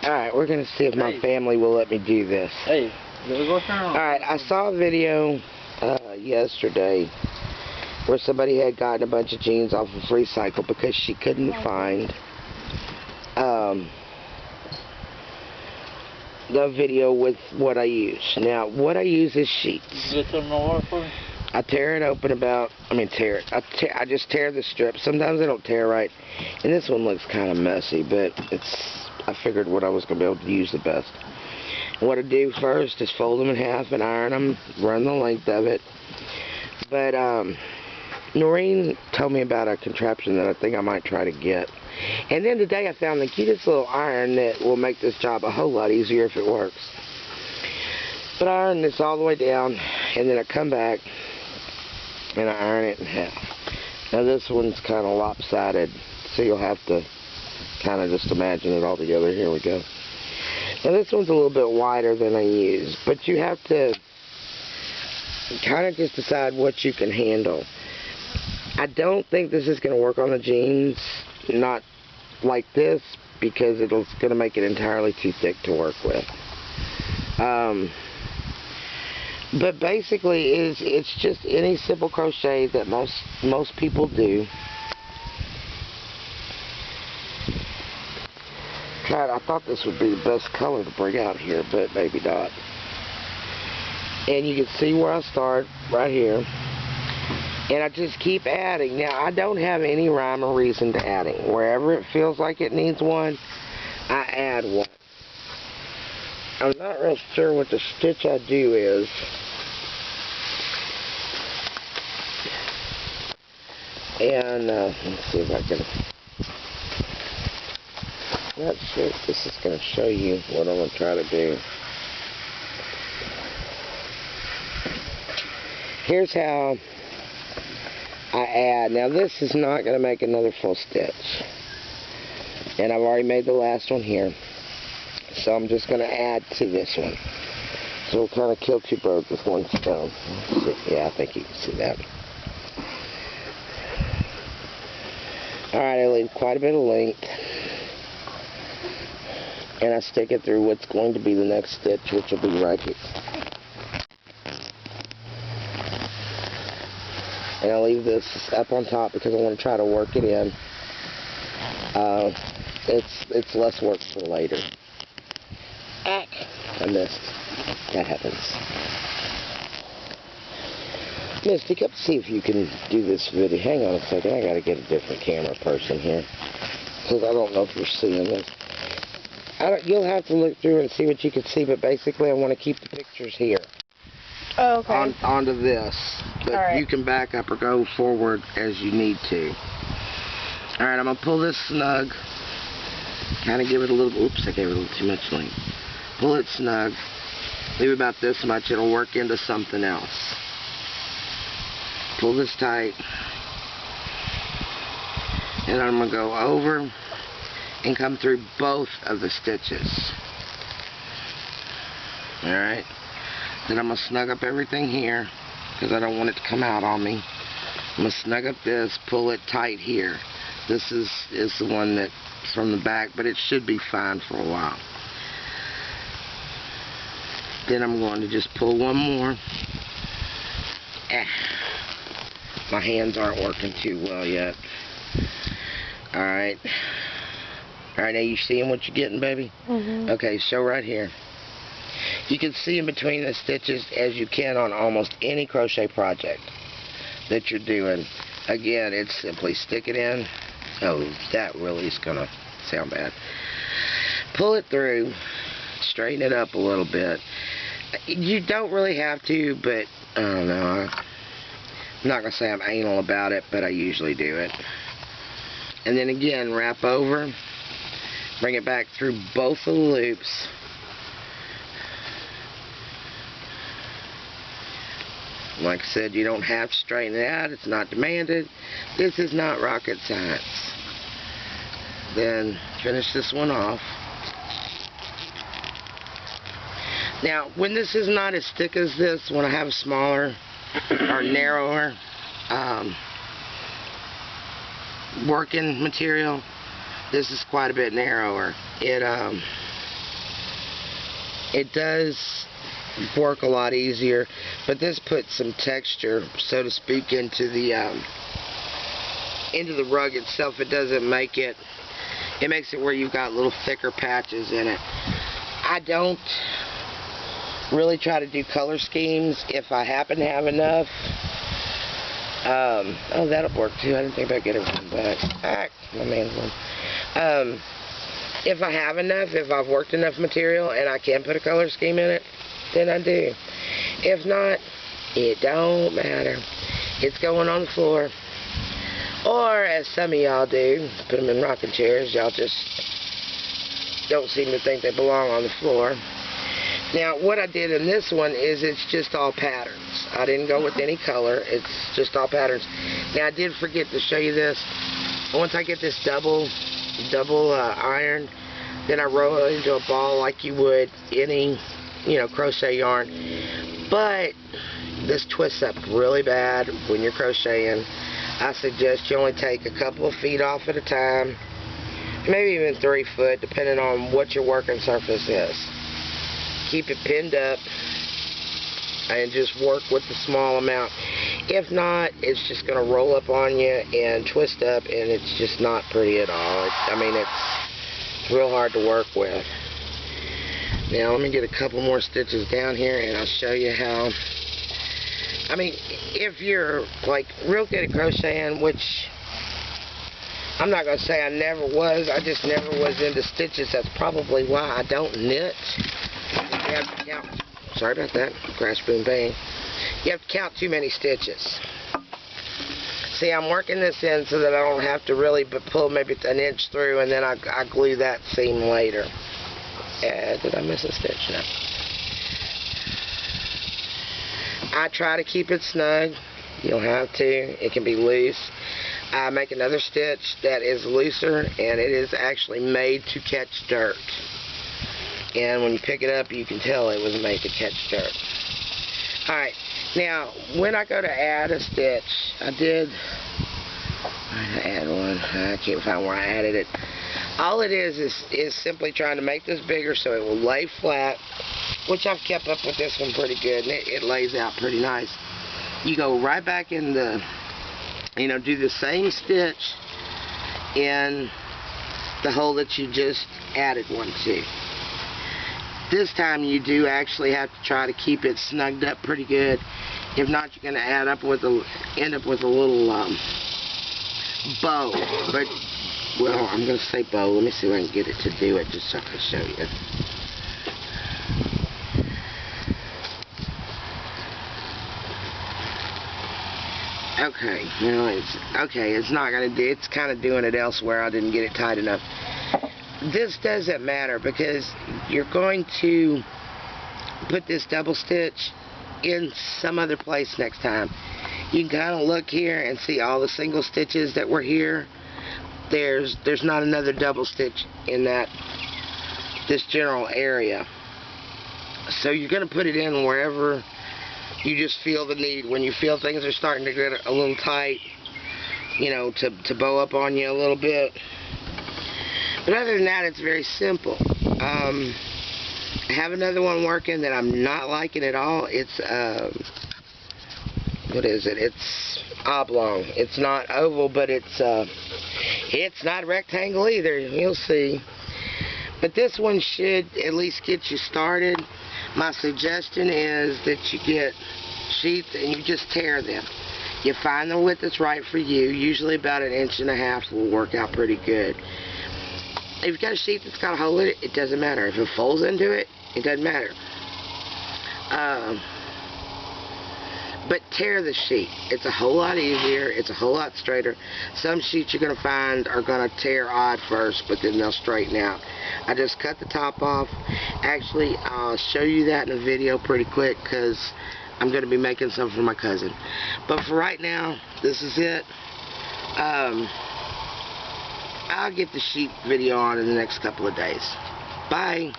Alright, we're going to see if my family will let me do this. Hey, go turn on. Alright, I saw a video yesterday where somebody had gotten a bunch of jeans off of Recycle because she couldn't find the video with what I use. Now, what I use is sheets. I tear it open I just tear the strip. Sometimes I don't tear right. And this one looks kind of messy, but I figured what I was going to be able to use the best. And what I do first is fold them in half and iron them, run the length of it. But Noreen told me about a contraption that I think I might try to get. And then today I found the cutest little iron that will make this job a whole lot easier if it works. But I iron this all the way down, and then I come back and I iron it in half. Now this one's kind of lopsided, so you'll have to kind of just imagine it all together. Here we go. Now this one's a little bit wider than I use, but you have to kind of just decide what you can handle. I don't think this is going to work on the jeans, not like this, because it's going to make it entirely too thick to work with. But basically, it's just any simple crochet that most people do. I thought this would be the best color to bring out here, but maybe not. And you can see where I start, right here. And I just keep adding. Now, I don't have any rhyme or reason to adding. Wherever it feels like it needs one, I add one. I'm not real sure what the stitch I do is. And, let's see if I can... I'm not sure if this is going to show you what I'm going to try to do. Here's how I add. Now this is not going to make another full stitch. And I've already made the last one here. So I'm just going to add to this one. So we'll kind of kill two birds with one stone. Yeah, I think you can see that. Alright, I leave quite a bit of length. And I stick it through what's going to be the next stitch, which will be right here. And I'll leave this up on top because I want to try to work it in. It's less work for later. I missed. That happens. Misty, come see if you can do this video. Hang on a second. I got to get a different camera person here. Because I don't know if you're seeing this. You'll have to look through and see what you can see, but basically I want to keep the pictures here. Oh, okay. Onto this. But right. You can back up or go forward as you need to. Alright, I'm going to pull this snug. Kind of give it a little... Oops, I gave it a little too much length. Pull it snug. Leave about this much. It'll work into something else. Pull this tight. And I'm going to go over and come through both of the stitches. Alright. Then I'm going to snug up everything here because I don't want it to come out on me. I'm going to snug up this, pull it tight here. This is the one that's from the back, but it should be fine for a while. Then I'm going to just pull one more. My hands aren't working too well yet. Alright. Alright, now you seeing what you're getting, baby? Mm-hmm. Okay, so right here. You can see in between the stitches as you can on almost any crochet project that you're doing. Again, it's simply stick it in. Oh, that really is going to sound bad. Pull it through. Straighten it up a little bit. You don't really have to, but I don't know. I'm not going to say I'm anal about it, but I usually do it. And then again, wrap over. Bring it back through both of the loops. Like I said, you don't have to straighten it out. It's not demanded. This is not rocket science. Then finish this one off. Now, when this is not as thick as this, when I have a smaller or narrower working material, this is quite a bit narrower. it does work a lot easier, but this puts some texture, so to speak, into the rug itself. It doesn't make it, it makes it where you've got little thicker patches in it. I don't really try to do color schemes if I happen to have enough. Oh, that'll work too. I didn't think about getting one back. My man's one. If I have enough, if I've worked enough material and I can put a color scheme in it, then I do. If not, it don't matter. It's going on the floor. Or, as some of y'all do, put them in rocking chairs. Y'all just don't seem to think they belong on the floor. Now, what I did in this one is it's just all patterns. I didn't go with any color. It's just all patterns. Now, I did forget to show you this. Once I get this double iron, then I roll it into a ball like you would any, crochet yarn. But this twists up really bad when you're crocheting. I suggest you only take a couple of feet off at a time, maybe even 3 foot, depending on what your working surface is. Keep it pinned up and just work with the small amount. If not, it's just going to roll up on you and twist up, and it's just not pretty at all. It's real hard to work with. Now, let me get a couple more stitches down here, and I'll show you how. If you're like real good at crocheting, which I'm not going to say I never was, I just never was into stitches. That's probably why I don't knit. You have to count, sorry about that, crash, boom, bang. You have to count too many stitches. See, I'm working this in so that I don't have to really pull maybe an inch through, and then I glue that seam later. Did I miss a stitch? No. I try to keep it snug. You don't have to. It can be loose. I make another stitch that is looser, and it is actually made to catch dirt. And when you pick it up, you can tell it was made to catch dirt. Alright, now when I go to add a stitch, I add one. I can't find where I added it. All it is simply trying to make this bigger so it will lay flat, which I've kept up with this one pretty good, and it lays out pretty nice. You go right back in the, do the same stitch in the hole that you just added one to. This time you do actually have to try to keep it snugged up pretty good. If not, you're going to end up with a little bow. But, well, I'm going to say bow. Let me see if I can get it to do it just so I can show you. Okay, it's not going to do, it's kind of doing it elsewhere. I didn't get it tight enough. This doesn't matter because you're going to put this double stitch in some other place next time. You can kind of look here and see all the single stitches that were here. There's not another double stitch in this general area. So you're going to put it in wherever you just feel the need. When you feel things are starting to get a little tight, to bow up on you a little bit. But other than that, it's very simple. I have another one working that I'm not liking at all. It's, what is it? It's oblong. It's not oval, but it's not rectangle either. You'll see. But this one should at least get you started. My suggestion is that you get sheets and you just tear them. You find the width that's right for you. Usually about 1.5 inches will work out pretty good. If you've got a sheet that's got a hole in it, it doesn't matter. If it folds into it, it doesn't matter. But tear the sheet. It's a whole lot easier. It's a whole lot straighter. Some sheets you're going to find are going to tear odd first, but then they'll straighten out. I just cut the top off. Actually, I'll show you that in a video pretty quick because I'm going to be making some for my cousin. But for right now, this is it. I'll get the sheet video on in the next couple of days. Bye.